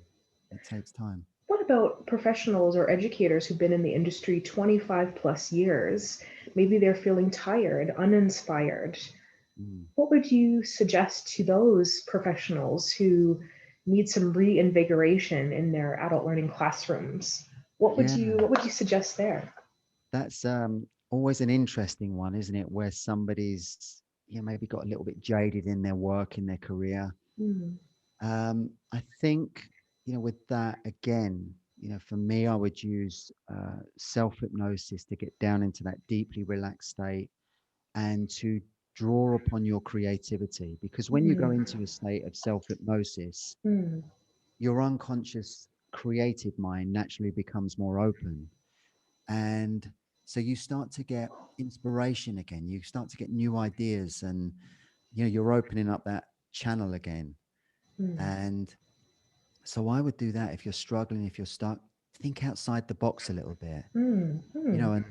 It takes time. What about professionals or educators who've been in the industry 25 plus years? Maybe they're feeling tired, uninspired. Mm. What would you suggest to those professionals who need some reinvigoration in their adult learning classrooms? Yeah, What would you suggest there? that's always an interesting one, isn't it, where somebody's maybe got a little bit jaded in their work, in their career. Mm, I think, with that, again, for me, I would use self hypnosis to get down into that deeply relaxed state and to draw upon your creativity. Because when you go mm, into a state of self hypnosis, mm, your unconscious creative mind naturally becomes more open. And so you start to get inspiration again. You start to get new ideas, and, you're opening up that channel again. mm, And so I would do that. If you're struggling, if you're stuck, think outside the box a little bit, mm, mm,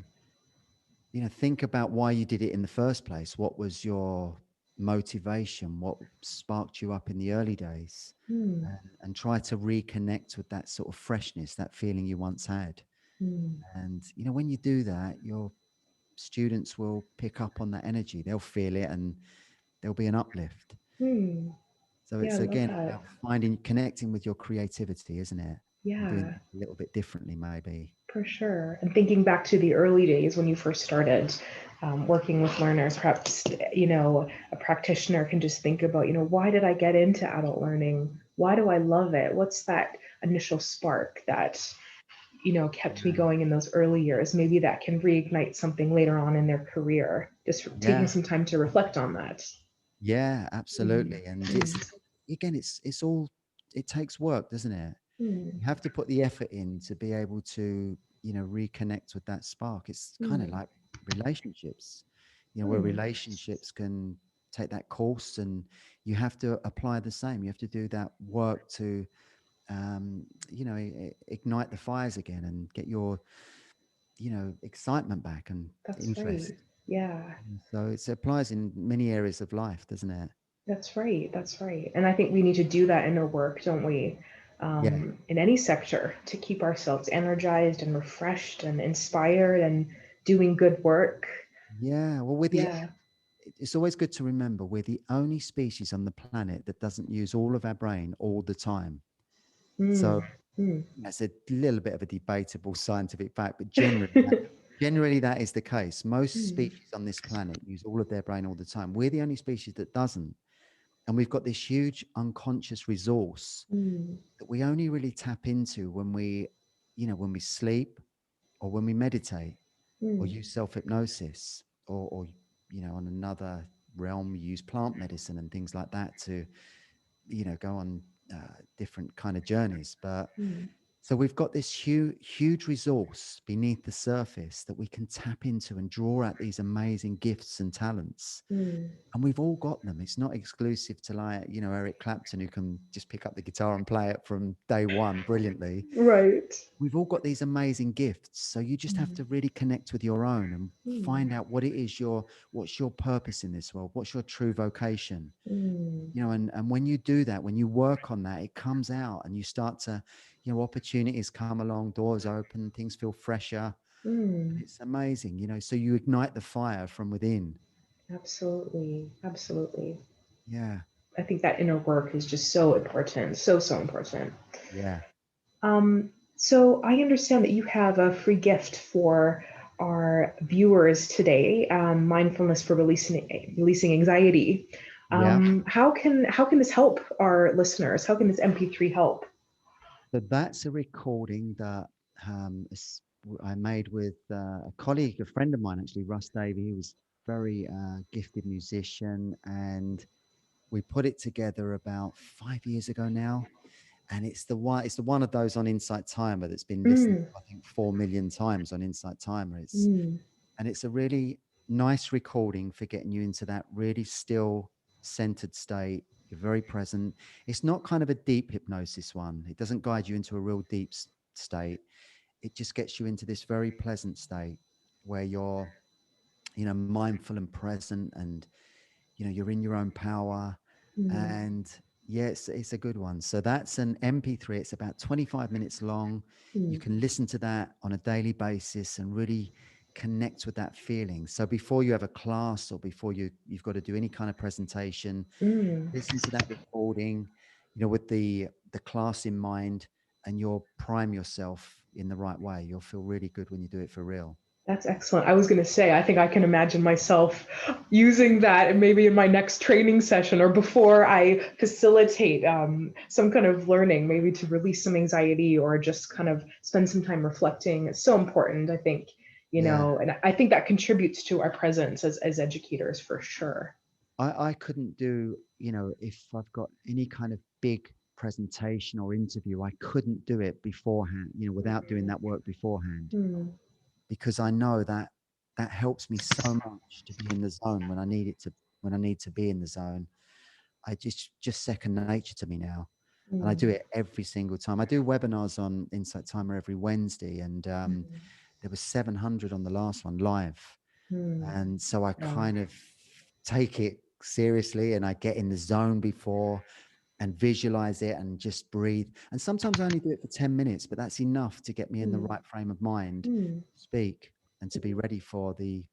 and think about why you did it in the first place. What was your motivation? What sparked you up in the early days? mm, And try to reconnect with that sort of freshness, that feeling you once had. mm, And when you do that, your students will pick up on that energy. They'll feel it, and there'll be an uplift. mm. So Yeah, I it's love again that. about connecting with your creativity, isn't it? And doing Yeah, things a little bit differently, maybe. for sure. And thinking back to the early days when you first started working with learners, perhaps, a practitioner can just think about, why did I get into adult learning? Why do I love it? What's that initial spark that, kept me Yeah. going in those early years? Maybe that can reignite something later on in their career. Just taking Yeah. some time to reflect on that. Yeah, Mm, absolutely. And mm, it's all, it takes work, doesn't it? mm, You have to put the effort in to be able to, reconnect with that spark. It's kind of mm, like relationships, where mm, relationships can take that course, and you have to apply the same. You have to do that work to, ignite the fires again and get your, excitement back and that's right. interest. Yeah. So it applies in many areas of life, doesn't it? That's right. That's right. And I think we need to do that in our work, don't we? Yeah. In any sector to keep ourselves energized and refreshed and inspired and doing good work. Yeah. Well, Yeah. it's always good to remember we're the only species on the planet that doesn't use all of our brain all the time. Mm, So mm, that's a little bit of a debatable scientific fact, but generally that is the case. Most mm, species on this planet use all of their brain all the time. We're the only species that doesn't. And we've got this huge unconscious resource mm, that we only really tap into when we sleep, or when we meditate, or mm, use self-hypnosis, or on another realm, we use plant medicine and things like that to go on different kind of journeys. But mm, so we've got this huge resource beneath the surface that we can tap into and draw out these amazing gifts and talents. mm. And we've all got them. It's not exclusive to, like, Eric Clapton, who can just pick up the guitar and play it from day one brilliantly. Right. We've all got these amazing gifts. So you just have Mm, to really connect with your own and mm, find out what it is what's your purpose in this world? What's your true vocation? mm, And when you do that, when you work on that, it comes out, and you start to, opportunities come along, doors open, things feel fresher, and mm. it's amazing, so you ignite the fire from within. Absolutely. Absolutely. Yeah. I think that inner work is just so important. So, so important. Yeah. So I understand that you have a free gift for our viewers today, mindfulness for releasing anxiety. Yeah. How can this help our listeners? How can this MP3 help? So that's a recording that I made with a colleague, a friend of mine, actually, Russ Davey. He was very gifted musician, and we put it together about 5 years ago now. And it's the one of those on Insight Timer that's been listened Mm, to, I think, 4 million times on Insight Timer. mm, And it's a really nice recording for getting you into that really still, centered state. You're very present. It's not kind of a deep hypnosis one. It doesn't guide you into a real deep state. It just gets you into this very pleasant state where you're, mindful and present, and you're in your own power. mm, And yeah, it's a good one. So that's an MP3. It's about 25 minutes long. You mm, can listen to that on a daily basis and really connect with that feeling. So before you have a class, or before you've got to do any kind of presentation, mm. listen to that recording, with the class in mind, and you'll prime yourself in the right way. You'll feel really good when you do it for real. That's excellent. I was going to say, I think I can imagine myself using that and maybe in my next training session or before I facilitate some kind of learning, maybe to release some anxiety or just kind of spend some time reflecting. It's so important, I think, Yeah. and I think that contributes to our presence as educators for sure. I couldn't do, if I've got any kind of big presentation or interview, I couldn't do it beforehand, without doing that work beforehand, Mm, because I know that that helps me so much to be in the zone when I need to be in the zone. I just second nature to me now. And I do mm, it every single time. I do webinars on Insight Timer every Wednesday, and mm, there was 700 on the last one live. mm. And so I Wow. kind of take it seriously, and I get in the zone before and visualize it and just breathe. And sometimes I only do it for 10 minutes, but that's enough to get me in the Mm, right frame of mind mm. to speak and to be ready for the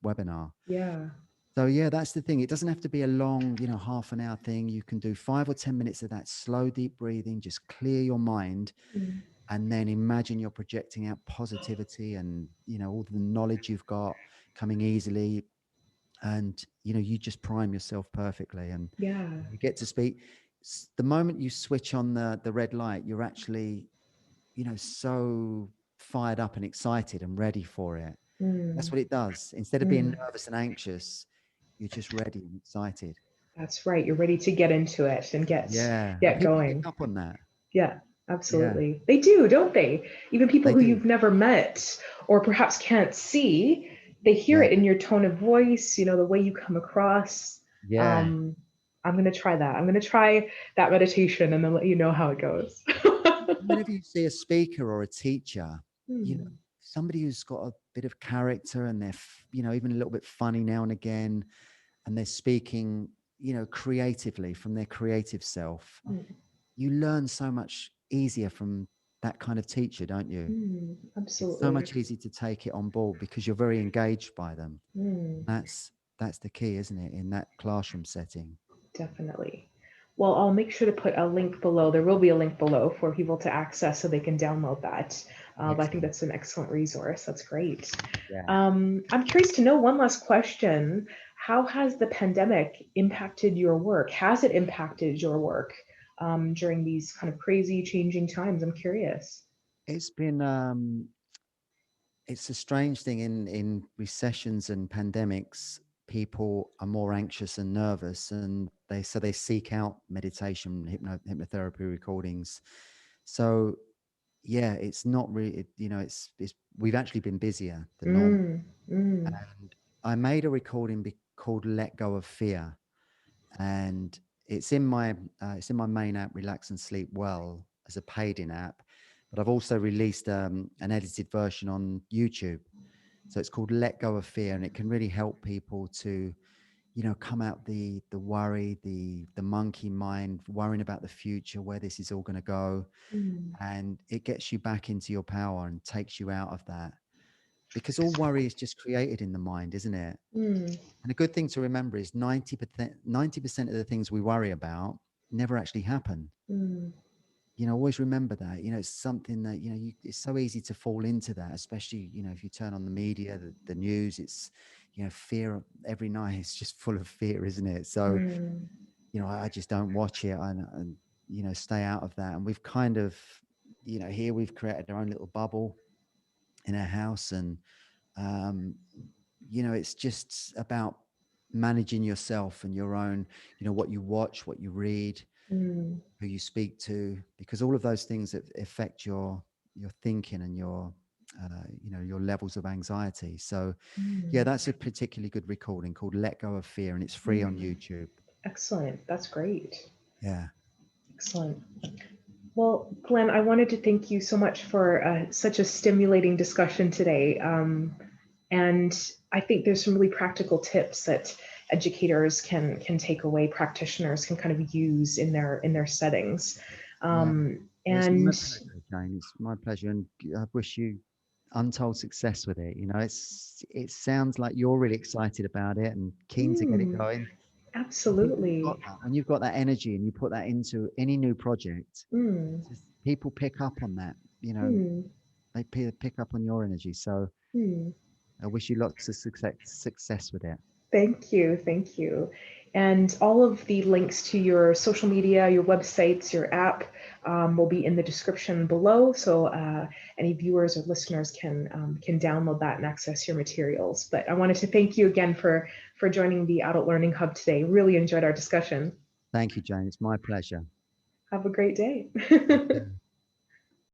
webinar. Yeah. So yeah, that's the thing. It doesn't have to be a long, half an hour thing. You can do 5 or 10 minutes of that slow, deep breathing, just clear your mind, Mm, and then imagine you're projecting out positivity and, all the knowledge you've got coming easily. And, you just prime yourself perfectly, and yeah. you get to speak. The moment you switch on the red light, you're actually, so fired up and excited and ready for it. That's Mm, what it does. Instead of being mm. nervous and anxious, you're just ready and excited. That's right. You're ready to get into it and get Yeah. And get people pick going. up on that. Yeah, Yeah, absolutely. They do, don't they? Even people they who do. you've never met or perhaps can't see, they hear Yeah. it in your tone of voice, the way you come across. Yeah. Um, I'm going to try that. I'm going to try that meditation and then let you know how it goes. Whenever you see a speaker or a teacher, you know, Hmm. somebody who's got a bit of character, and they're, even a little bit funny now and again, and they're speaking, creatively from their creative self, you learn so much easier from that kind of teacher, don't you? Mm, It's so absolutely. much easier to take it on board because you're very engaged by them. Mm. That's the key, isn't it, in that classroom setting? Definitely. Well, I'll make sure to put a link below. There will be a link below for people to access so they can download that. But I think Excellent. that's an excellent resource. That's great. Yeah. I'm curious to know one last question. How has the pandemic impacted your work? Has it impacted your work during these kind of crazy changing times? I'm curious. It's been it's a strange thing in recessions and pandemics. People are more anxious and nervous, and they seek out meditation, hypnotherapy recordings. So yeah, it's not really, it's we've actually been busier than normal. Mm, mm, And I made a recording called "Let Go of Fear," and it's in my main app, Relax and Sleep Well, as a paid-in app. But I've also released an edited version on YouTube. So it's called "Let Go of Fear," and it can really help people to, come out the worry, the monkey mind, worrying about the future, where this is all going to go, mm, and it gets you back into your power and takes you out of that, because all worry is just created in the mind, isn't it? mm, And a good thing to remember is 90% of the things we worry about never actually happen. mm, Always remember that. It's something that, it's so easy to fall into that, especially, if you turn on the media, the news, it's, fear every night. It's just full of fear, isn't it? So, mm, I just don't watch it, and stay out of that. And we've kind of, here we've created our own little bubble in our house. And um, it's just about managing yourself and your own, what you watch, what you read, Mm, who you speak to, because all of those things that affect your thinking and your levels of anxiety. So yeah, mm, that's a particularly good recording called Let Go of Fear, and it's free on mm. YouTube. Excellent. That's great. Yeah. Excellent. Well, Glenn, I wanted to thank you so much for such a stimulating discussion today. And I think there's some really practical tips that educators can take away, practitioners can kind of use in their settings. Yeah. It's my And pleasure, Jane. It's my pleasure, and I wish you untold success with it. It sounds like you're really excited about it and keen to get it mm, going. And people have got absolutely. that. When you've got that energy and you put that into any new project, Mm, just people pick up on that. mm, They pick up on your energy. So mm. I wish you lots of success with it. Thank you. Thank you. And all of the links to your social media, your websites, your app will be in the description below. So any viewers or listeners can download that and access your materials. But I wanted to thank you again for joining the Adult Learning Hub today. Really enjoyed our discussion. Thank you, Jane. It's my pleasure. Have a great day. You too.